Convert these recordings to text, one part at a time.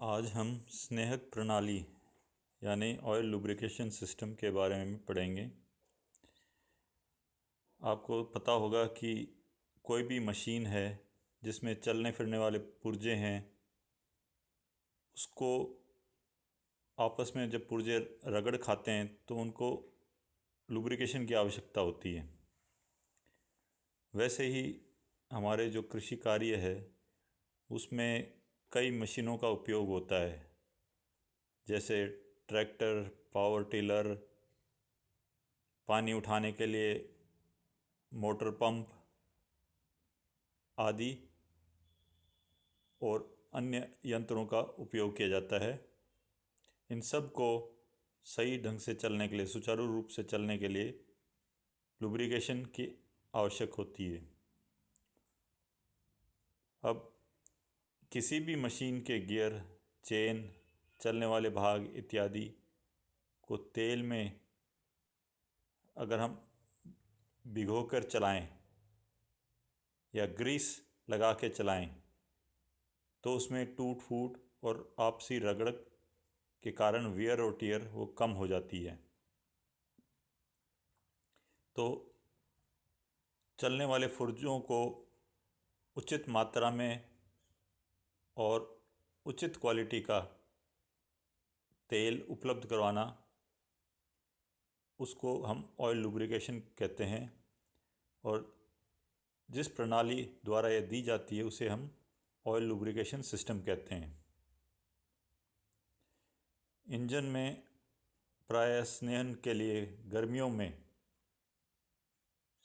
आज हम स्नेहक प्रणाली यानी ऑयल लुब्रिकेशन सिस्टम के बारे में पढ़ेंगे। आपको पता होगा कि कोई भी मशीन है जिसमें चलने फिरने वाले पुर्जे हैं, उसको आपस में जब पुर्जे रगड़ खाते हैं तो उनको लुब्रिकेशन की आवश्यकता होती है। वैसे ही हमारे जो कृषि कार्य है उसमें कई मशीनों का उपयोग होता है, जैसे ट्रैक्टर, पावर टिलर, पानी उठाने के लिए मोटर पंप आदि और अन्य यंत्रों का उपयोग किया जाता है। इन सब को सही ढंग से चलने के लिए, सुचारू रूप से चलने के लिए लुब्रिकेशन की आवश्यक होती है। अब किसी भी मशीन के गियर, चेन, चलने वाले भाग इत्यादि को तेल में अगर हम भिगोकर चलाएं या ग्रीस लगा के चलाएं तो उसमें टूट फूट और आपसी रगड़ के कारण वियर और टियर वो कम हो जाती है। तो चलने वाले पुर्जों को उचित मात्रा में और उचित क्वालिटी का तेल उपलब्ध करवाना, उसको हम ऑयल लुब्रिकेशन कहते हैं। और जिस प्रणाली द्वारा यह दी जाती है उसे हम ऑयल लुब्रिकेशन सिस्टम कहते हैं। इंजन में प्रायः स्नेहन के लिए गर्मियों में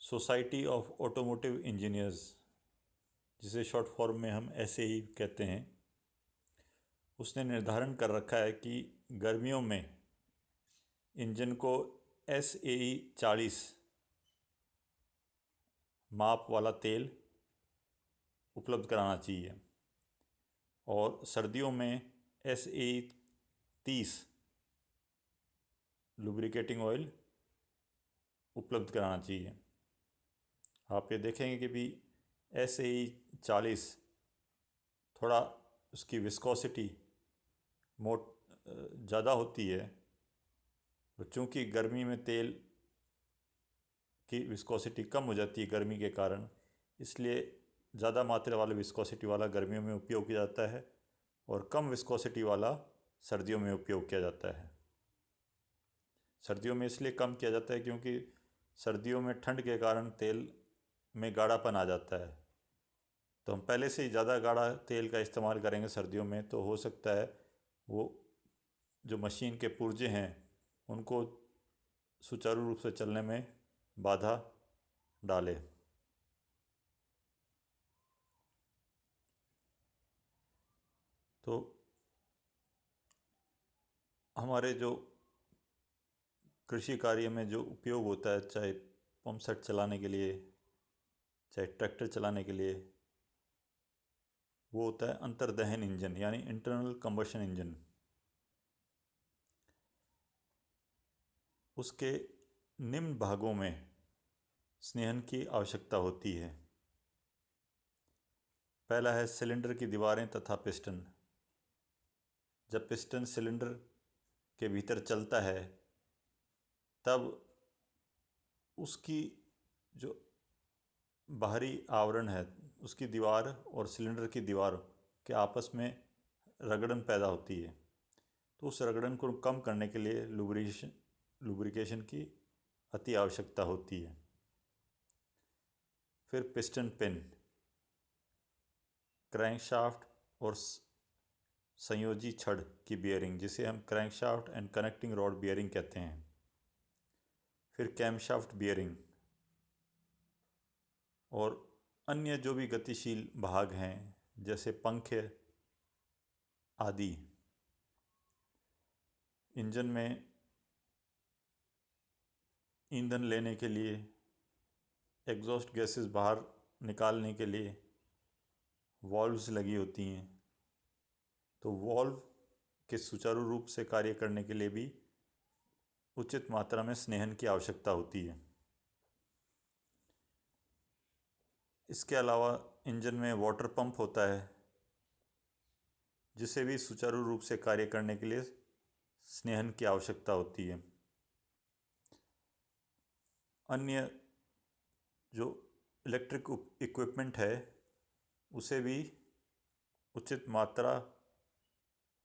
सोसाइटी ऑफ ऑटोमोटिव इंजीनियर्स, जिसे शॉर्ट फॉर्म में हम ऐसे ही कहते हैं, उसने निर्धारण कर रखा है कि गर्मियों में इंजन को SAE 40 माप वाला तेल उपलब्ध कराना चाहिए और सर्दियों में SAE 30 लुब्रिकेटिंग ऑयल उपलब्ध कराना चाहिए। आप ये देखेंगे कि भी SAE 40 थोड़ा उसकी विस्कोसिटी मोट ज़्यादा होती है, और चूँकि गर्मी में तेल की विस्कोसिटी कम हो जाती है गर्मी के कारण, इसलिए ज़्यादा मात्रा वाला विस्कोसिटी वाला गर्मियों में उपयोग किया जाता है और कम विस्कोसिटी वाला सर्दियों में उपयोग किया जाता है। सर्दियों में इसलिए कम किया जाता है क्योंकि सर्दियों में ठंड के कारण तेल में गाढ़ापन आ जाता है। तो हम पहले से ही ज़्यादा गाढ़ा तेल का इस्तेमाल करेंगे सर्दियों में, तो हो सकता है वो जो मशीन के पुर्जे हैं उनको सुचारू रूप से चलने में बाधा डाले। तो हमारे जो कृषि कार्य में जो उपयोग होता है, चाहे पंप सेट चलाने के लिए, चाहे ट्रैक्टर चलाने के लिए, वो होता है अंतर्दहन इंजन यानी इंटरनल कंबशन इंजन। उसके निम्न भागों में स्नेहन की आवश्यकता होती है। पहला है सिलेंडर की दीवारें तथा पिस्टन। जब पिस्टन सिलेंडर के भीतर चलता है तब उसकी जो बाहरी आवरण है, उसकी दीवार और सिलेंडर की दीवार के आपस में रगड़न पैदा होती है। तो उस रगड़न को कम करने के लिए लुब्रिकेशन की अति आवश्यकता होती है। फिर पिस्टन पिन, क्रैंकशाफ्ट और संयोजी छड़ की बियरिंग, जिसे हम crankshaft and connecting rod bearing कहते हैं। फिर कैमशाफ्ट बियरिंग और अन्य जो भी गतिशील भाग हैं जैसे पंखे आदि। इंजन में ईंधन लेने के लिए, एग्जॉस्ट गैसेस बाहर निकालने के लिए वॉल्व्स लगी होती हैं। तो वॉल्व के सुचारू रूप से कार्य करने के लिए भी उचित मात्रा में स्नेहन की आवश्यकता होती है। इसके अलावा इंजन में वाटर पंप होता है जिसे भी सुचारू रूप से कार्य करने के लिए स्नेहन की आवश्यकता होती है। अन्य जो इलेक्ट्रिक इक्विपमेंट है उसे भी उचित मात्रा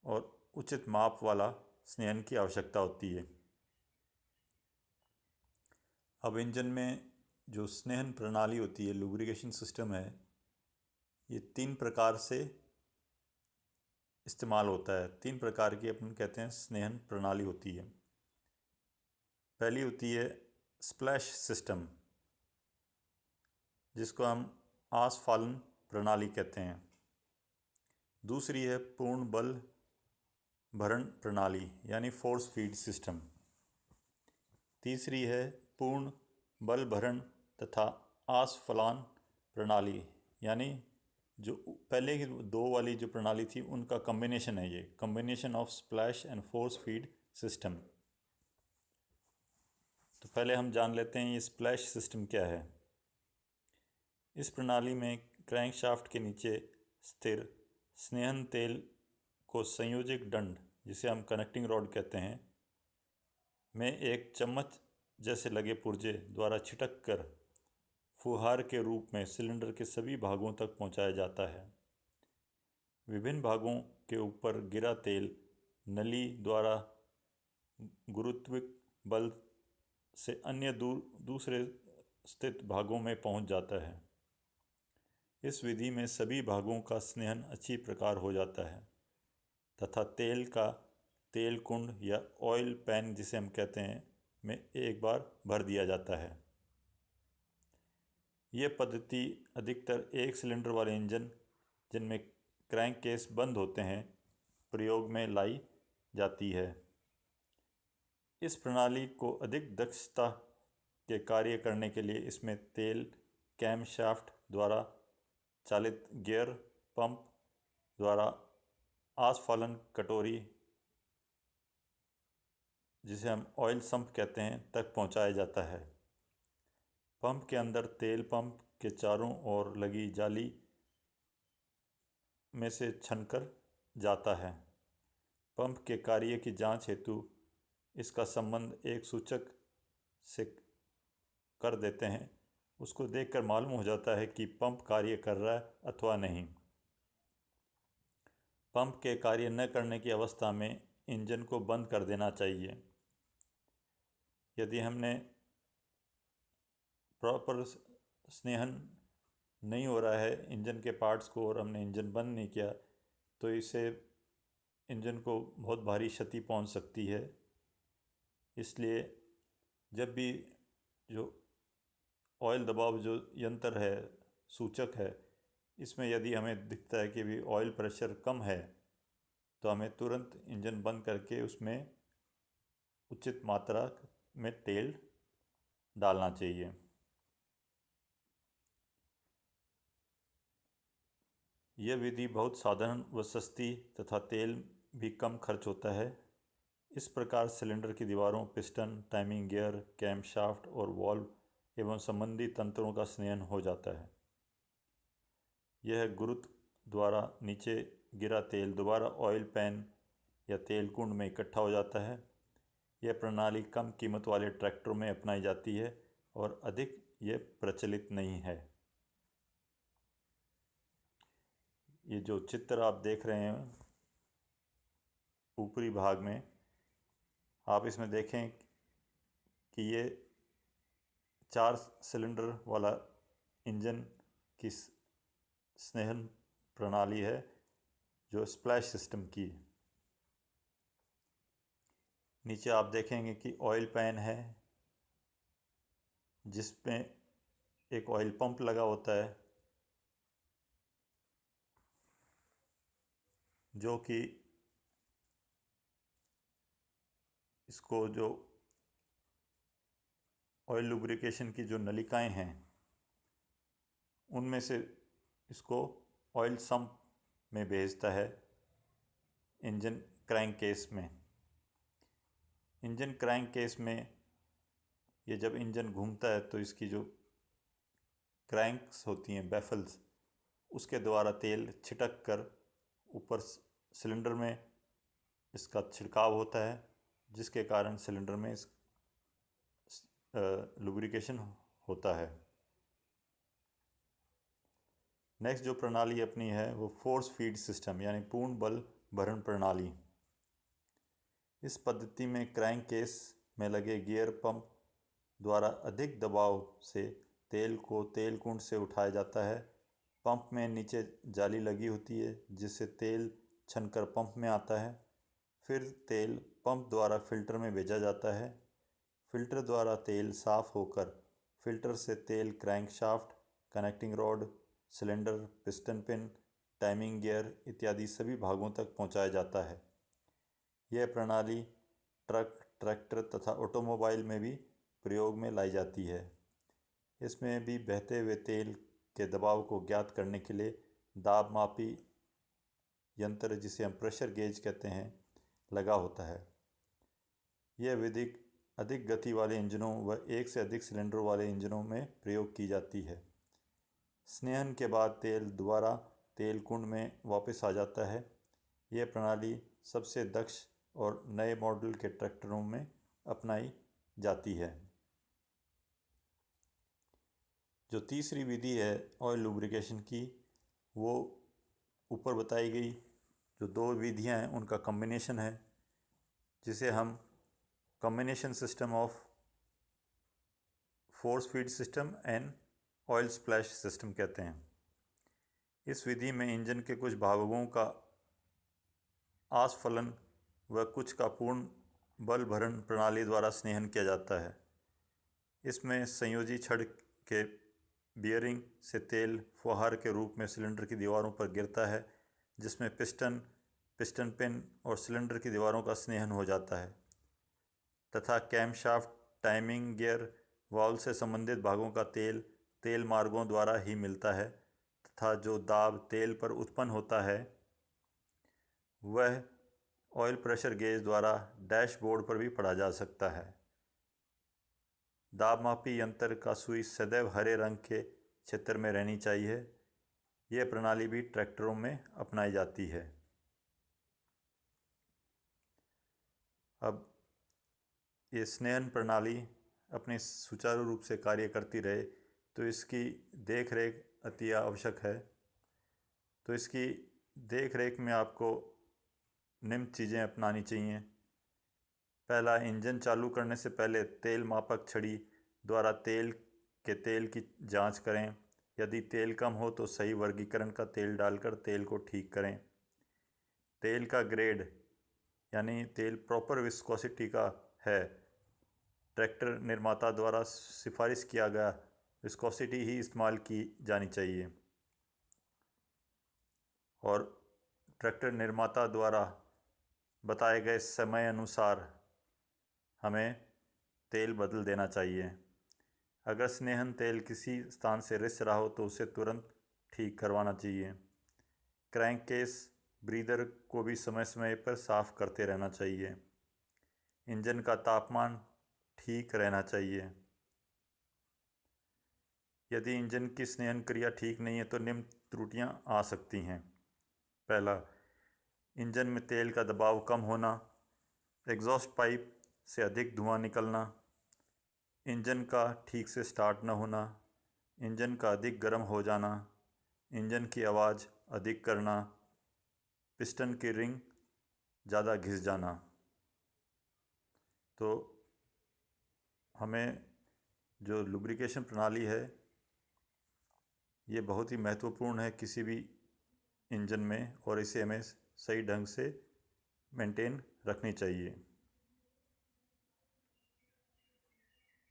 और उचित माप वाला स्नेहन की आवश्यकता होती है। अब इंजन में जो स्नेहन प्रणाली होती है, लुब्रिकेशन सिस्टम है, ये 3 प्रकार से इस्तेमाल होता है। 3 प्रकार की अपन कहते हैं स्नेहन प्रणाली होती है। पहली होती है स्प्लैश सिस्टम, जिसको हम आस्फालन प्रणाली कहते हैं। दूसरी है पूर्ण बल भरण प्रणाली यानी फोर्स फीड सिस्टम। तीसरी है पूर्ण बल भरण तथा आस्फलन प्रणाली, यानी जो पहले की 2 वाली जो प्रणाली थी उनका कम्बिनेशन है, ये combination of splash and force feed system. तो पहले हम जान लेते हैं ये स्प्लैश सिस्टम क्या है। इस प्रणाली में क्रैंकशाफ्ट के नीचे स्थिर स्नेहन तेल को संयोजक दंड, जिसे हम कनेक्टिंग रॉड कहते हैं, में एक चम्मच जैसे लगे पुर्जे द्वारा छिटक कर फुहार के रूप में सिलेंडर के सभी भागों तक पहुंचाया जाता है। विभिन्न भागों के ऊपर गिरा तेल नली द्वारा गुरुत्विक बल से अन्य दूसरे स्थित भागों में पहुंच जाता है। इस विधि में सभी भागों का स्नेहन अच्छी प्रकार हो जाता है तथा तेल का तेल कुंड या ऑयल पैन, जिसे हम कहते हैं, में एक बार भर दिया जाता है। यह पद्धति अधिकतर एक सिलेंडर वाले इंजन जिनमें क्रैंक केस बंद होते हैं प्रयोग में लाई जाती है। इस प्रणाली को अधिक दक्षता के कार्य करने के लिए इसमें तेल कैमशाफ्ट द्वारा चालित गियर पंप द्वारा आस्फालन कटोरी, जिसे हम ऑयल सम्प कहते हैं, तक पहुंचाया जाता है। पंप के अंदर तेल पंप के चारों ओर लगी जाली में से छनकर जाता है। पंप के कार्य की जांच हेतु इसका संबंध एक सूचक से कर देते हैं। उसको देखकर मालूम हो जाता है कि पंप कार्य कर रहा है अथवा नहीं। पंप के कार्य न करने की अवस्था में इंजन को बंद कर देना चाहिए। यदि हमने प्रॉपर स्नेहन नहीं हो रहा है इंजन के पार्ट्स को और हमने इंजन बंद नहीं किया तो इससे इंजन को बहुत भारी क्षति पहुंच सकती है। इसलिए जब भी जो ऑयल दबाव जो यंत्र है, सूचक है, इसमें यदि हमें दिखता है कि भी ऑयल प्रेशर कम है तो हमें तुरंत इंजन बंद करके उसमें उचित मात्रा में तेल डालना चाहिए। यह विधि बहुत साधारण व सस्ती तथा तेल भी कम खर्च होता है। इस प्रकार सिलेंडर की दीवारों, piston, timing gear, camshaft और वॉल्व एवं संबंधी तंत्रों का स्नेहन हो जाता है। यह गुरुत्व द्वारा नीचे गिरा तेल दोबारा ऑयल पैन या तेल कुंड में इकट्ठा हो जाता है। यह प्रणाली कम कीमत वाले ट्रैक्टरों में अपनाई जाती है और अधिक यह प्रचलित नहीं है। ये जो चित्र आप देख रहे हैं ऊपरी भाग में, आप इसमें देखें कि ये 4 सिलेंडर वाला इंजन की स्नेहन प्रणाली है जो स्प्लैश सिस्टम की। नीचे आप देखेंगे कि ऑयल पैन है जिसमें एक ऑयल पंप लगा होता है जो कि इसको जो ऑयल लुब्रिकेशन की जो नलिकाएं हैं उनमें से इसको ऑयल सम्प में भेजता है इंजन क्रैंक केस में। इंजन क्रैंक केस में ये जब इंजन घूमता है तो इसकी जो क्रैंक्स होती हैं, बैफल्स, उसके द्वारा तेल छिटक कर ऊपर सिलेंडर में इसका छिड़काव होता है, जिसके कारण सिलेंडर में लुब्रिकेशन होता है। नेक्स्ट जो प्रणाली अपनी है वो फोर्स फीड सिस्टम यानी पूर्ण बल भरण प्रणाली। इस पद्धति में क्रैंक केस में लगे गियर पंप द्वारा अधिक दबाव से तेल को तेल कुंड से उठाया जाता है। पंप में नीचे जाली लगी होती है जिससे तेल छनकर पंप में आता है। फिर तेल पंप द्वारा फिल्टर में भेजा जाता है। फिल्टर द्वारा तेल साफ होकर फिल्टर से तेल crankshaft, connecting rod, cylinder, piston pin, timing gear इत्यादि सभी भागों तक पहुंचाया जाता है। यह प्रणाली ट्रक, ट्रैक्टर तथा ऑटोमोबाइल में भी प्रयोग में लाई जाती है। इसमें भी बहते हुए तेल के दबाव को ज्ञात करने के लिए दाब मापी यंत्र, जिसे हम प्रेशर गेज कहते हैं, लगा होता है। यह विधि अधिक गति वाले इंजनों व एक से अधिक सिलेंडर वाले इंजनों में प्रयोग की जाती है। स्नेहन के बाद तेल दोबारा तेल कुंड में वापस आ जाता है। यह प्रणाली सबसे दक्ष और नए मॉडल के ट्रैक्टरों में अपनाई जाती है। जो तीसरी विधि है ऑयल लुब्रिकेशन की, वो ऊपर बताई गई जो दो विधियां हैं उनका कॉम्बिनेशन है, जिसे हम combination system of force feed system and oil splash system कहते हैं। इस विधि में इंजन के कुछ भागों का आस्फलन व कुछ का पूर्ण बल भरण प्रणाली द्वारा स्नेहन किया जाता है। इसमें संयोजी छड़ के बियरिंग से तेल फुहार के रूप में सिलेंडर की दीवारों पर गिरता है, जिसमें पिस्टन, पिस्टन पिन और सिलेंडर की दीवारों का स्नेहन हो जाता है तथा कैमशाफ्ट, टाइमिंग गियर, वाल्व से संबंधित भागों का तेल तेल मार्गों द्वारा ही मिलता है तथा जो दाब तेल पर उत्पन्न होता है वह ऑयल प्रेशर गेज द्वारा डैशबोर्ड पर भी पढ़ा जा सकता है। दाब मापी यंत्र का सुई सदैव हरे रंग के क्षेत्र में रहनी चाहिए। यह प्रणाली भी ट्रैक्टरों में अपनाई जाती है। अब ये स्नेहन प्रणाली अपने सुचारू रूप से कार्य करती रहे तो इसकी देख रेख अति आवश्यक है। तो इसकी देख रेख में आपको निम्न चीज़ें अपनानी चाहिए। पहला, इंजन चालू करने से पहले तेल मापक छड़ी द्वारा तेल की जांच करें। यदि तेल कम हो तो सही वर्गीकरण का तेल डालकर तेल को ठीक करें। तेल का ग्रेड यानी तेल प्रॉपर विस्कोसिटी का है, ट्रैक्टर निर्माता द्वारा सिफारिश किया गया विस्कोसिटी ही इस्तेमाल की जानी चाहिए और ट्रैक्टर निर्माता द्वारा बताए गए समय अनुसार हमें तेल बदल देना चाहिए। अगर स्नेहन तेल किसी स्थान से रिस रहा हो तो उसे तुरंत ठीक करवाना चाहिए। क्रैंक केस, ब्रीदर को भी समय समय पर साफ करते रहना चाहिए। इंजन का तापमान ठीक रहना चाहिए। यदि इंजन की स्नेहन क्रिया ठीक नहीं है तो निम्न त्रुटियां आ सकती हैं। पहला, इंजन में तेल का दबाव कम होना, एग्जॉस्ट पाइप से अधिक धुआं निकलना, इंजन का ठीक से स्टार्ट न होना, इंजन का अधिक गर्म हो जाना, इंजन की आवाज़ अधिक करना, पिस्टन की रिंग ज़्यादा घिस जाना। तो हमें जो लुब्रिकेशन प्रणाली है ये बहुत ही महत्वपूर्ण है किसी भी इंजन में और इसे हमें सही ढंग से मेंटेन रखनी चाहिए।